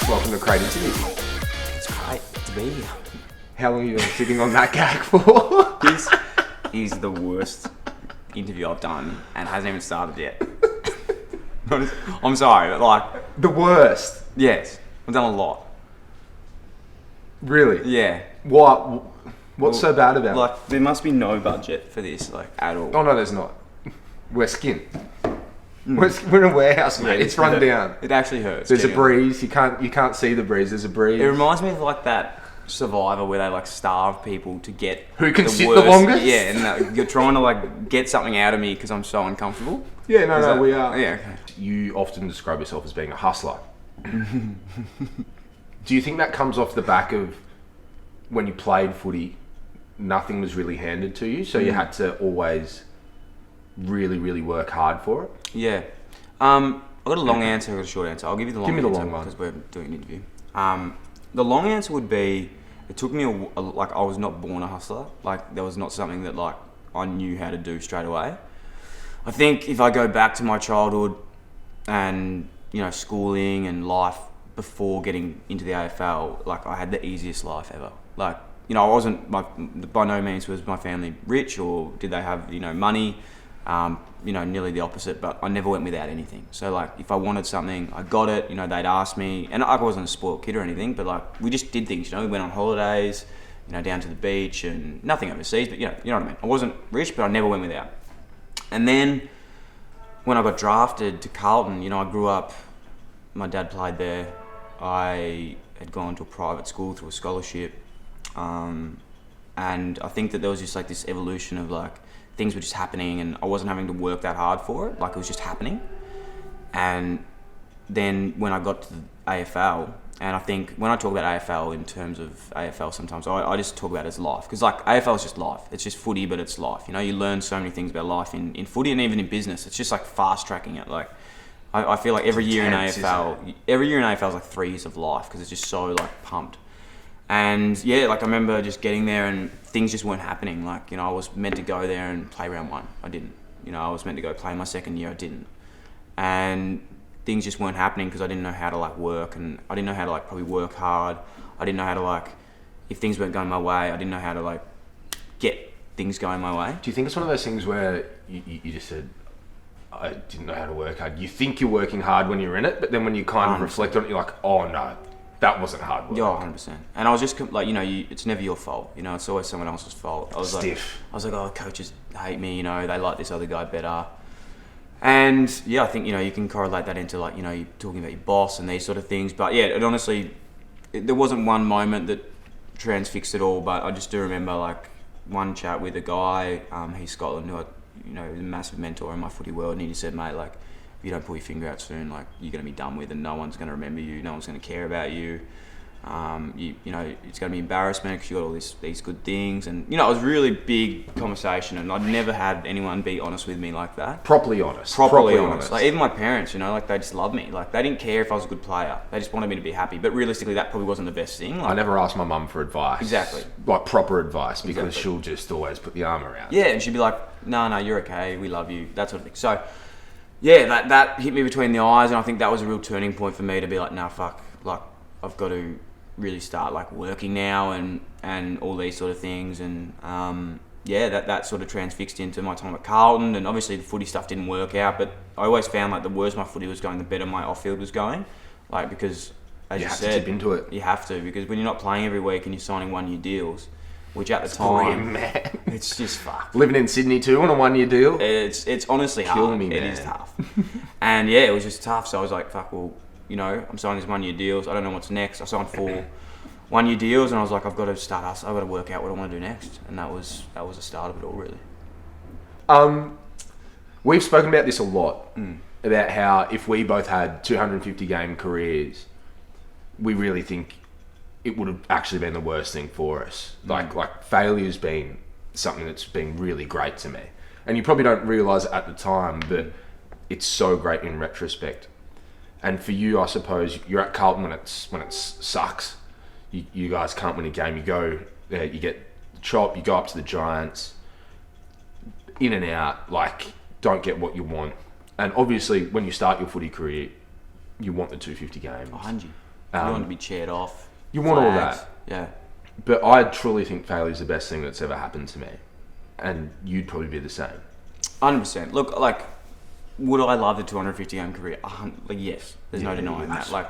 Welcome to Crate Interview. It's great to be here. How long have you been sitting on that gag for? This is the worst interview I've done and hasn't even started yet. I'm sorry, but like... The worst? Yes, I've done a lot. Really? Yeah. What? What's so bad about it? Like, there must be no budget for this, like, at all. Oh no, there's not. We're skin. We're in a warehouse, mate. It's run down. It actually hurts. There's a genuinely. breeze. You can't see the breeze. There's a breeze. It reminds me of like that Survivor where they like starve people to get Who can sit worst. the longest? Yeah, and you're trying to like get something out of me because I'm so uncomfortable. Yeah, no, we are. Yeah. Okay. You often describe yourself as being a hustler. Do you think that comes off the back of when you played footy, nothing was really handed to you, so you had to always really, really work hard for it? Yeah. I've got a long answer, I've got a short answer. I'll give you the long Give me the answer long one. because we're doing an interview. The long answer would be, it took me like I was not born a hustler. Like there was not something that like I knew how to do straight away. I think if I go back to my childhood and, you know, schooling and life before getting into the AFL, like I had the easiest life ever. Like, you know, I wasn't, by no means was my family rich or did they have, you know, money. You know, nearly the opposite, but I never went without anything. So like, if I wanted something, I got it, you know, they'd ask me, and I wasn't a spoiled kid or anything, but like, we just did things, you know, we went on holidays, you know, down to the beach and nothing overseas, but you know what I mean? I wasn't rich, but I never went without. And then when I got drafted to Carlton, you know, I grew up, my dad played there, I had gone to a private school through a scholarship, and I think that there was just like this evolution of like, things were just happening and I wasn't having to work that hard for it, like it was just happening. And then when I got to the AFL, and I think when I talk about AFL in terms of AFL sometimes, I just talk about it as life, because like AFL is just life, it's just footy but it's life, you know, you learn so many things about life in footy and even in business, it's just like fast tracking it. Like I feel like every year in AFL is like 3 years of life because it's just so like pumped. And yeah, like I remember just getting there and things just weren't happening. Like, you know, I was meant to go there and play round 1. I didn't. You know, I was meant to go play my second year. I didn't. And things just weren't happening because I didn't know how to like work, and I didn't know how to like probably work hard. I didn't know how to like, if things weren't going my way, I didn't know how to like get things going my way. Do you think it's one of those things where you just said, I didn't know how to work hard? You think you're working hard when you're in it, but then when you kind of reflect on it, you're like, oh no, that wasn't hard work. Yeah, 100%. And I was just like, you know, it's never your fault. You know, it's always someone else's fault. I was Stiff. like, oh, coaches hate me. You know, they like this other guy better. And yeah, I think, you know, you can correlate that into like, you know, you're talking about your boss and these sort of things. But yeah, it honestly, there wasn't one moment that transfixed it all. But I just do remember like one chat with a guy, he's Scotland, who I, you know, is a massive mentor in my footy world, and he just said, mate, like, if you don't pull your finger out soon, like you're going to be done with, and no one's going to remember you, no one's going to care about you. You know, it's going to be embarrassment because you got all these good things, and you know, it was a really big conversation, and I'd never had anyone be honest with me like that. Properly honest. Like even my parents, you know, like they just loved me. Like they didn't care if I was a good player; they just wanted me to be happy. But realistically, that probably wasn't the best thing. Like, I never asked my mum for advice. Exactly. Like proper advice, because Exactly. she'll just always put the arm around. Yeah, and she'd be like, no, you're okay, we love you, that sort of thing. So, yeah, that hit me between the eyes, and I think that was a real turning point for me to be like, nah, fuck, like, I've got to really start, like, working now and all these sort of things, and, yeah, that sort of transfixed into my time at Carlton, and obviously the footy stuff didn't work out, but I always found, like, the worse my footy was going, the better my off-field was going, like, because, as you have said, to tip into it. You have to, because when you're not playing every week and you're signing 1-year deals, which at the Grim, time, man. it's just fucked. Living in Sydney too on a 1-year deal. It's honestly Kill hard. me, It man. is tough. And yeah, it was just tough. So I was like, fuck, well, you know, I'm signing these 1-year deals. I don't know what's next. I signed 4 1-year deals, and I was like, I've got to start us. I've got to work out what I want to do next. And that was the start of it all, really. We've spoken about this a lot, about how if we both had 250 game careers, we really think it would have actually been the worst thing for us. Like failure's been something that's been really great to me. And you probably don't realise it at the time, but it's so great in retrospect. And for you, I suppose, you're at Carlton when it sucks. You guys can't win a game. You go, you get chopped, you go up to the Giants, in and out, like, don't get what you want. And obviously, when you start your footy career, you want the 250 games. 100. You want to be cheered off. You want all flags. that. Yeah. But I truly think failure is the best thing that's ever happened to me. And you'd probably be the same. 100%. Look, like, would I love the 250 game career? Like, yes. There's no denying that. Like,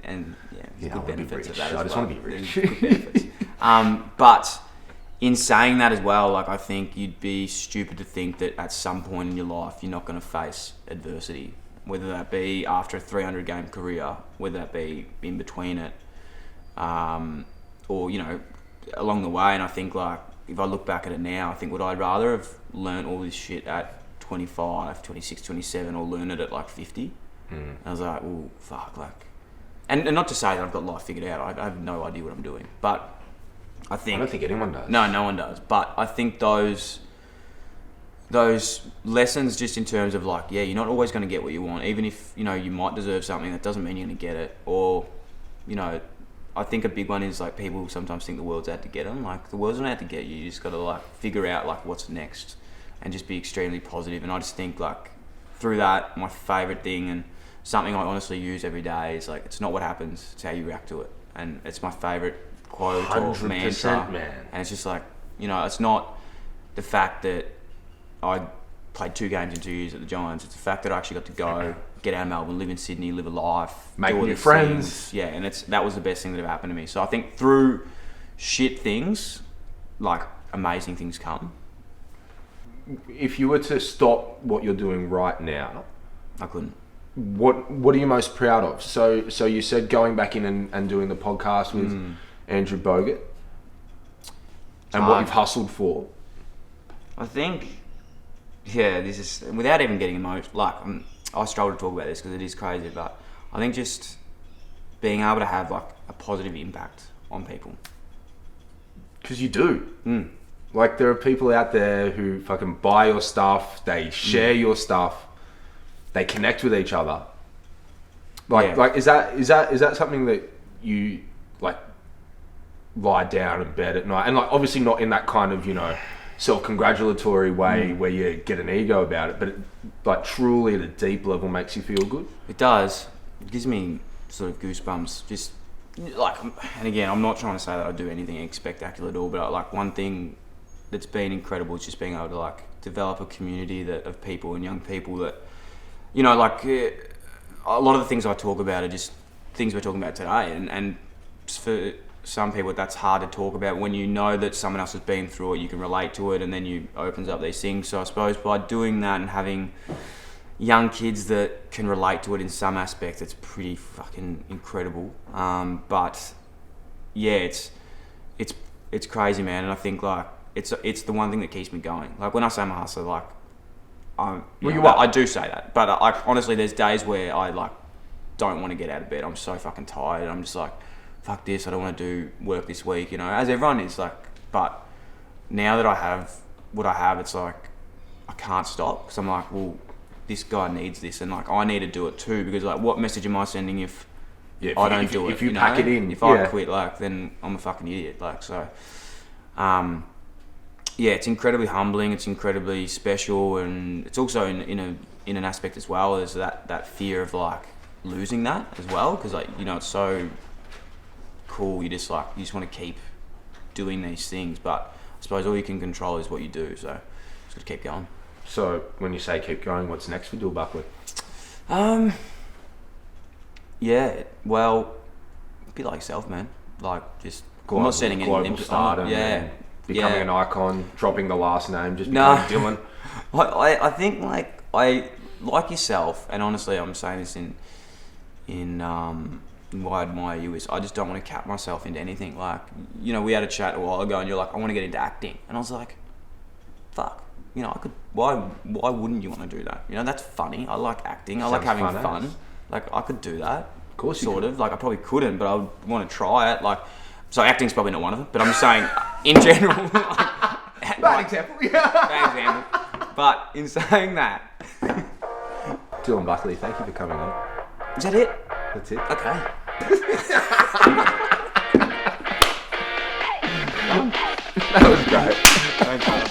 and there's good benefits of that as well. I just want to be rich. There's good benefits. But in saying that as well, like, I think you'd be stupid to think that at some point in your life you're not going to face adversity, whether that be after a 300 game career, whether that be in between it, or, you know, along the way. And I think, like, if I look back at it now, I think would I rather have learned all this shit at 25, 26, 27, or learn it at like 50? And I was like, oh, fuck, like... And not to say that I've got life figured out. I have no idea what I'm doing. But I think... I don't think anyone does. No one does. But I think those lessons, just in terms of like, yeah, you're not always going to get what you want. Even if, you know, you might deserve something, that doesn't mean you're going to get it. Or, you know, I think a big one is like people sometimes think the world's out to get them. Like, the world's not out to get you. You just got to like figure out like what's next and just be extremely positive. And I just think like through that, my favourite thing and something I honestly use every day is like, it's not what happens, it's how you react to it. And it's my favourite quote or 100%, mantra. man. And it's just like, you know, it's not the fact that I played 2 games in 2 years at the Giants. It's the fact that I actually got to go, get out of Melbourne, live in Sydney, live a life, make do all new these friends. things. Yeah, and that was the best thing that ever happened to me. So I think through shit things, like amazing things come. If you were to stop what you're doing right now, I couldn't. what are you most proud of? So you said going back in and doing the podcast with Andrew Bogut, and what you've hustled for. I think, yeah, this is, without even getting emotional, like, I struggle to talk about this because it is crazy, but I think just being able to have like a positive impact on people. Because you do. Like, there are people out there who fucking buy your stuff, they share your stuff, they connect with each other. Like, is that something that you like lie down in bed at night? And like, obviously not in that kind of, you know, self-congratulatory way where you get an ego about it, but it, like, truly at a deep level makes you feel good. It does. It gives me sort of goosebumps. Just like, and again, I'm not trying to say that I do anything spectacular at all, but like one thing that's been incredible is just being able to like develop a community of people and young people that, you know, like a lot of the things I talk about are just things we're talking about today, and for some people that's hard to talk about when you know that someone else has been through it, you can relate to it, and then you opens up these things. So I suppose by doing that and having young kids that can relate to it in some aspect, it's pretty fucking incredible. But yeah, it's crazy, man, and I think like it's the one thing that keeps me going. Like when I say I'm a hustler, like I do say that, but honestly, there's days where I like don't want to get out of bed. I'm so fucking tired. I'm just like, fuck this, I don't want to do work this week, you know, as everyone is like. But now that I have what I have, it's like I can't stop, because I'm like, well, this guy needs this, and like I need to do it too, because like what message am I sending if I don't do it? If you know? pack it in, if I quit, like then I'm a fucking idiot. Like, so yeah, it's incredibly humbling, it's incredibly special, and it's also in an aspect as well as that fear of like losing that as well, because like, you know, it's so cool, you just want to keep doing these things, but I suppose all you can control is what you do, so just got to keep going. So when you say keep going, what's next for Dill Buckley? Yeah, well, be like yourself, man. Like, just I'm not setting any global stardom, becoming an icon, dropping the last name, just becoming Dylan. I think like I like yourself, and honestly, I'm saying this in why I admire you is I just don't want to cap myself into anything. Like, you know, we had a chat a while ago, and you're like, I want to get into acting, and I was like, fuck. You know, I could. Why wouldn't you want to do that? You know, that's funny. I like acting. I like having fun. Like, I could do that. Of course, sort of. Like, I probably couldn't, but I would want to try it. Like, so acting's probably not one of them. But I'm just saying, in general. Like, bad example. Bad example. But in saying that, Dylan Buckley, thank you for coming on. Is that it? That's it. Okay. That was great. Thanks, man.